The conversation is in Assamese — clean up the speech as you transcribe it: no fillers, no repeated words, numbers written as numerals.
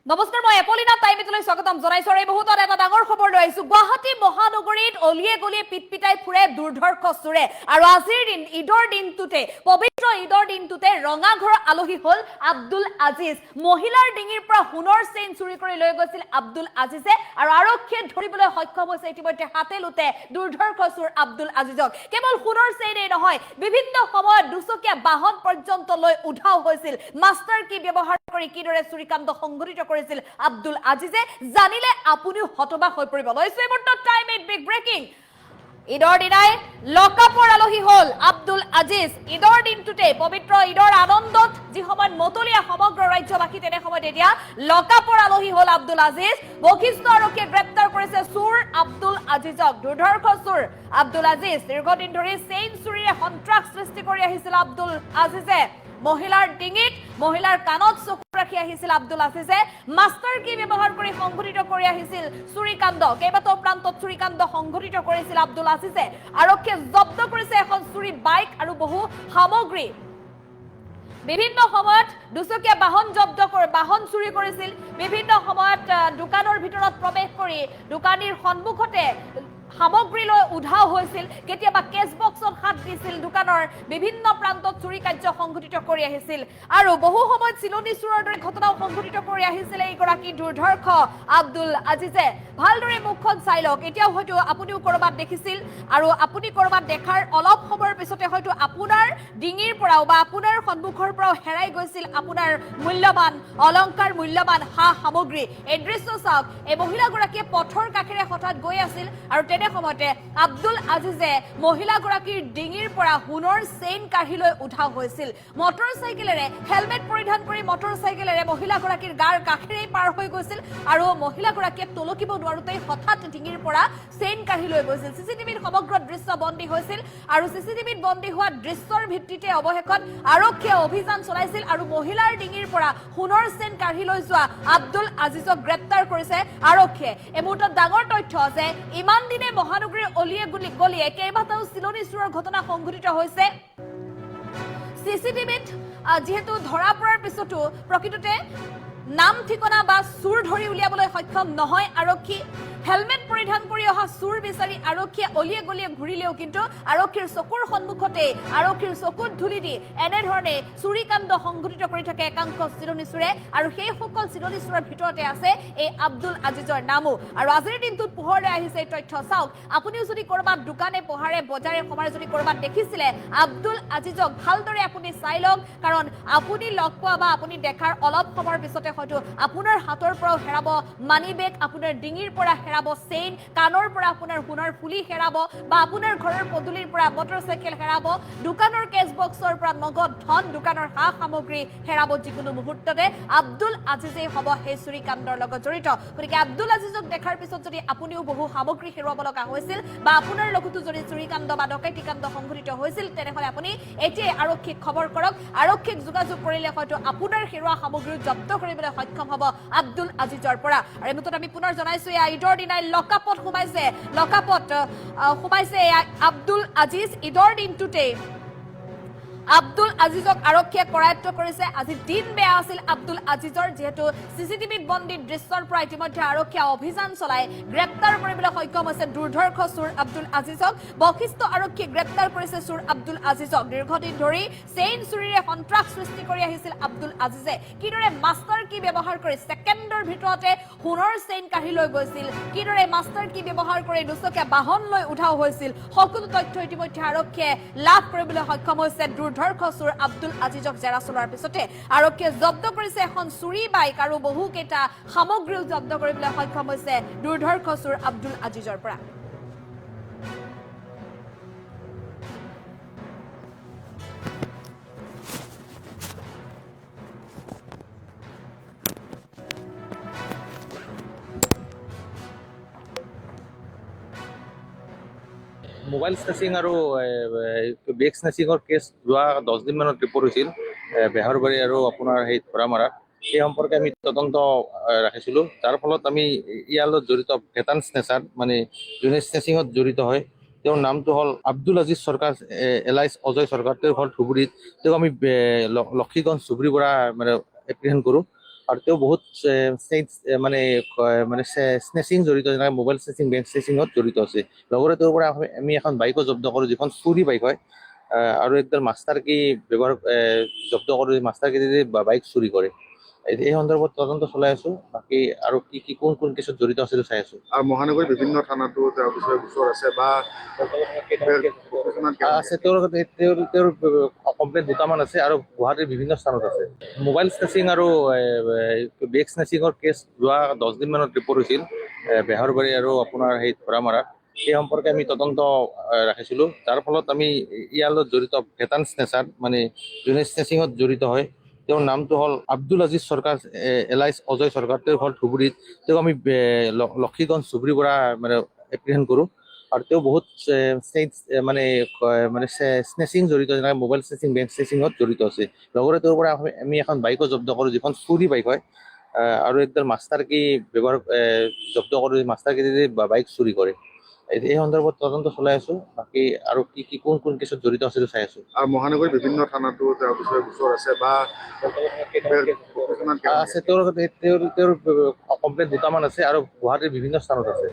নমস্কাৰ মই এপলিনা টাইমিটলৈ স্বাগতম জনাইছো আৰু এই মুহূৰ্তত এটা ডাঙৰ খবৰ লৈ আহিছো গুৱাহাটী মহানগৰীত অলিয়ে গলিয়ে পিটপিটাই ফুৰে দুৰ্ধৰ্ষ চোৰে আৰু আজিৰ দিন ঈদৰ দিনটোতে পবিত্ৰ ঈদৰ দিনটোতে ৰঙাঘৰৰ আলহী হল আব্দুল আজিজ মহিলাৰ ডিঙিৰ পৰা সোণৰ চেইন চুৰি কৰি লৈ গৈছিল আব্দুল আজিজে আৰু আৰক্ষীয়ে ধৰিবলৈ সক্ষম হৈছে ইতিমধ্যে হাতে লুটে দুৰ্ধৰ্ষ চোৰ আব্দুল আজিজক কেৱল সোণৰ চেইনেই নহয় বিভিন্ন সময়ত দুচকীয়া বাহন পৰ্যন্ত লৈ উধাও হৈছিল মাষ্টাৰ কি ব্যৱহাৰ কৰি কিদৰে চুৰিকাণ্ড সংঘটিত কৰিছিল আব্দুল আজিজে জানিলে আপুনিও হতবাক হৈ পৰিব লৈছে বৰ্তমান টাইম ইট বিগ ব্ৰেকিং ঈদৰ দিনাই লকআপৰ আলহী হল আব্দুল আজিজ ঈদৰ দিনটোতে পবিত্ৰ ঈদৰ আনন্দত যি সময়ত মতলীয়া সমগ্ৰ ৰাজ্যবাসী তেনে সময়ত এতিয়া লকআপৰ আলহী হল আব্দুল আজিজ বশিষ্ঠ আৰক্ষীয়ে গ্ৰেপ্তাৰ কৰিছে চোৰ আব্দুল আজিজক দুৰ্ধৰ্ষ চোৰ আব্দুল আজিজ দীৰ্ঘদিন ধৰি চেইন চুৰিৰে সন্ত্ৰাস সৃষ্টি কৰি আহিছিল আব্দুল আজিজে মহিলাৰ ডিঙিত মহিলাৰ কাণত চকু ৰাখি আহিছিল আব্দুল আজিজে মাষ্টাৰ কি ব্যৱহাৰ কৰি সংঘটিত কৰি আহিছিল চুৰিকাণ্ড কেইবাটাও প্ৰান্তত চুৰিকাণ্ড সংঘটিত কৰিছিল আব্দুল আজিজে আৰক্ষীয়ে জব্দ কৰিছে এখন চুৰি বাইক আৰু বহু সামগ্ৰী বিভিন্ন সময়ত দুচকীয়া বাহন জব্দ কৰি বাহন চুৰি কৰিছিল বিভিন্ন সময়ত দোকানৰ ভিতৰত প্ৰৱেশ কৰি দোকানীৰ সন্মুখতে সামগ্ৰী লৈ উধাও হৈছিল কেতিয়াবা কেছ বক্সত হাত দিছিল দোকানৰ বিভিন্ন প্ৰান্তত চুৰি কাৰ্য সংঘটিত কৰি আহিছিল আৰু বহু সময়ত চিলনি চুৰৰ দৰে ঘটনাও সংঘটিত কৰি আহিছিল এইগৰাকী দুৰ্ধৰ্ষ আব্দুল আজিজে ভালদৰে মুখখন চাই লওক এতিয়াও হয়তো আপুনিও কৰবাত দেখিছিল আৰু আপুনি কৰবাত দেখাৰ অলপ সময়ৰ পিছতে হয়তো আপোনাৰ ডিঙিৰ পৰাও বা আপোনাৰ সন্মুখৰ পৰাও হেৰাই গৈছিল আপোনাৰ মূল্যৱান অলংকাৰ মূল্যৱান সা সামগ্ৰী এই দৃশ্য চাওক এই মহিলাগৰাকীয়ে পথৰ কাষেৰে হঠাৎ গৈ আছিল আৰু তেনে সময়তে আব্দুল আজিজে মহিলাগৰাকীৰ ডিঙিৰ পৰা সোণৰ চেইন কাঢ়ি লৈ উধাও হৈছিল মটৰচাইকেলেৰে হেলমেট পৰিধান কৰি মটৰচাইকেলেৰে মহিলাগৰাকীৰ গাৰ কাষেৰেই পাৰ হৈ গৈছিল আৰু মহিলাগৰাকীয়ে তলকিব নোৱাৰোতেই হঠাৎ ডিঙিৰ পৰা চেইন কাঢ়ি লৈ গৈছিল চিচিটিভিত সমগ্ৰ দৃশ্য বন্দী হৈছিল আৰু চিচিটিভিত বন্দী হোৱা দৃশ্যৰ ভিত্তিতে অৱশেষত আৰক্ষীয়ে অভিযান চলাইছিল আৰু মহিলাৰ ডিঙিৰ পৰা সোণৰ চেইন কাঢ়ি লৈ যোৱা আব্দুল আজিজক গ্ৰেপ্তাৰ কৰিছে আৰক্ষীয়ে এই মুহূৰ্তত ডাঙৰ তথ্য যে ইমান দিনে মহানগৰীৰ অলিয়ে গলিয়ে কেইবাটাও চিলনি চুৰৰ ঘটনা সংঘটিত হৈছে চিচিটিভিত যেহেতু ধৰা পৰাৰ পিছতো প্ৰকৃততে নাম ঠিকনা বা চুৰ ধৰি উলিয়াবলৈ সক্ষম নহয় আৰক্ষী হেলমেট পৰিধান কৰি অহা চুৰ বিচাৰি আৰক্ষীয়ে অলিয়ে গলিয়ে ঘূৰিলেও কিন্তু আৰক্ষীৰ চকুৰ সন্মুখতে আৰক্ষীৰ চকুত ধুলি দি এনেধৰণে চুৰিকাণ্ড সংঘটিত কৰি থাকে একাংশ চিলনি চুৰে আৰু সেই সকল চিলনি চুৰৰ ভিতৰতে আছে এই আব্দুল আজিজৰ নামো আৰু আজিৰ দিনটোত পোহৰলৈ আহিছে এই তথ্য চাওক আপুনিও যদি কৰবাত দোকানে পোহাৰে বজাৰে সমাৰে যদি কৰবাত দেখিছিলে আব্দুল আজিজক ভালদৰে আপুনি চাই লওক কাৰণ আপুনি লগ পোৱা বা আপুনি দেখাৰ অলপ সময়ৰ পিছতে হয়তো আপোনাৰ হাতৰ পৰাও হেৰাব মানি বেগ আপোনাৰ ডিঙিৰ পৰা হেৰাব চেইন কাণৰ পৰা আপোনাৰ সোণৰ ফুলি হেৰাব বা আপোনাৰ ঘৰৰ পদূলিৰ পৰা মটৰচাইকেল হেৰাব দোকানৰ কেছ বক্সৰ পৰা নগদ ধন দোকানৰ সা সামগ্ৰী হেৰাব যিকোনো মুহূৰ্ততে আব্দুল আজিজেই হ'ব সেই চুৰিকাণ্ডৰ লগত জড়িত গতিকে আব্দুল আজিজক দেখাৰ পিছত যদি আপুনিও বহু সামগ্ৰী হেৰুৱাব লগা হৈছিল বা আপোনাৰ লগতো যদি চুৰিকাণ্ড বা ডকাইতি কাণ্ড সংঘটিত হৈছিল তেনেহলে আপুনি এতিয়াই আৰক্ষীক খবৰ কৰক আৰক্ষীক যোগাযোগ কৰিলে হয়তো আপোনাৰ হেৰুৱা সামগ্ৰী জব্দ কৰিবলৈ সক্ষম হ'ব আব্দুল আজিজৰ পৰা আৰু এই মুহূৰ্তত আমি পুনৰ জনাইছো এই ঈদৰ দিনাই লকআপত সোমাইছে আব্দুল আজিজ ঈদৰ দিনটোতে আব্দুল আজিজক আৰক্ষীয়ে কৰায়ত্ব কৰিছে আজি দিন বেয়া আছিল আব্দুল আজিজৰ যেহেতু চিচিটিভিত বন্দী দৃশ্যৰ পৰা ইতিমধ্যে আৰক্ষীয়ে অভিযান চলাই গ্ৰেপ্তাৰ কৰিবলৈ সক্ষম হৈছে দুৰ্ধৰ্ষ চোৰ আব্দুল আজিজক বশিষ্ঠ আৰক্ষীয়ে গ্ৰেপ্তাৰ কৰিছে চোৰ আব্দুল আজিজক দীৰ্ঘদিন ধৰি চেইন চুৰিৰে সন্ত্ৰাস সৃষ্টি কৰি আহিছিল আব্দুল আজিজে কিদৰে মাষ্টাৰ কি ব্যৱহাৰ কৰি ছেকেণ্ডৰ ভিতৰতে সোণৰ চেইন কাঢ়ি লৈ গৈছিল কিদৰে মাষ্টাৰ কি ব্যৱহাৰ কৰি দুচকীয়া বাহন লৈ উধাও হৈছিল সকলো তথ্য ইতিমধ্যে আৰক্ষীয়ে লাভ কৰিবলৈ সক্ষম হৈছে দুৰ্ধৰ্ষ চোৰ আব্দুল আজিজক জেৰা চলোৱাৰ পিছতে আৰক্ষীয়ে জব্দ কৰিছে এখন চুৰি বাইক আৰু বহুকেইটা সামগ্ৰীও জব্দ কৰিবলৈ সক্ষম হৈছে দুৰ্ধৰ্ষ চোৰ আব্দুল আজিজৰ পৰা মোবাইল স্নেচিং আৰু বেগ স্নেচিঙৰ কেছ যোৱা 10 দিন মানত ৰিপৰ্ট হৈছিল বেহাৰবাৰী আৰু আপোনাৰ সেই ধৰামাৰাত এই সম্পৰ্কে আমি তদন্ত ৰাখিছিলোঁ যাৰ ফলত আমি ইয়াৰ লগত জড়িত ভেটান স্নেচাৰ মানে যোনে স্নেচিঙত জড়িত হয় তেওঁৰ নামটো হ'ল আব্দুল আজিজ চৰকাৰ এলাইছ অজয় চৰকাৰ তেওঁৰ ঘৰ ধুবুৰীত তেওঁক আমি লক্ষীগঞ্জ ধুবুৰীৰ পৰা মানে এপ্ৰিহেণ্ড কৰোঁ আৰু তেওঁ বহুত মানে মানে স্নেচিং জড়িত, যেনেকৈ মোবাইল স্নেচিং, বেংক স্নেচিঙত জড়িত আছে। লগতে তেওঁৰ পৰা আমি এখন বাইকো জব্দ কৰোঁ, যিখন চুৰি বাইক হয়। আৰু একদম মাষ্টাৰ কি ব্যৱহাৰ জব্দ কৰোঁ, মাষ্টাৰ কি বাইক চুৰি কৰে। এই সন্দৰ্ভত তদন্ত চলাই আছো। বাকী আৰু কি কোন কেছত জড়িত আছে চাই আছো। আৰু মহানগৰীৰ বিভিন্ন থানাতো তেওঁৰ বিষয়ে গোচৰ আছে বা আছে, তেওঁৰ কমপ্লেইন দুটামান আছে আৰু গুৱাহাটীৰ বিভিন্ন স্থানত আছে। মোবাইল স্নেচিং আৰু বেগ স্নেচিঙৰ কেছ যোৱা 10 দিন মানত ৰিপৰ্ট হৈছিল বেহৰবাৰী আৰু আপোনাৰ সেই ধৰামাৰাত। সেই সম্পৰ্কে আমি তদন্ত ৰাখিছিলোঁ। যাৰ ফলত আমি ইয়াৰ লগত জড়িত ভেটান স্নেচাৰ, মানে যোনে স্নেচিঙত জড়িত হয়, তেওঁৰ নামটো হ'ল আব্দুল আজিজ চৰকাৰ, এলাইছ অজয় চৰকাৰ। তেওঁৰ ঘৰ ধুবুৰীত। তেওঁক আমি লক্ষীগঞ্জ ধুবুৰীৰ পৰা মানে এপ্ৰিহেণ্ড কৰোঁ। আৰু তেওঁ বহুত মানে স্নেচিং জড়িত, যেনেকৈ মোবাইল স্নেচিং, বেংক স্নেচিঙত জড়িত আছে। লগতে তেওঁৰ পৰা আমি এখন বাইকো জব্দ কৰোঁ, যিখন চুৰি বাইক হয়। আৰু একদম মাষ্টাৰ কি ব্যৱহাৰ জব্দ কৰোঁ, মাষ্টাৰ কি বাইক চুৰি কৰে। এই সন্দৰ্ভত তদন্ত চলাই আছো। বাকী আৰু কি কোন কেছত জড়িত আছে চাই আছো। আৰু মহানগৰীৰ বিভিন্ন থানাতো তেওঁৰ বিষয়ে গোচৰ আছে বা আছে, তেওঁৰ কমপ্লেইন দুটামান আছে আৰু গুৱাহাটীৰ বিভিন্ন স্থানত আছে।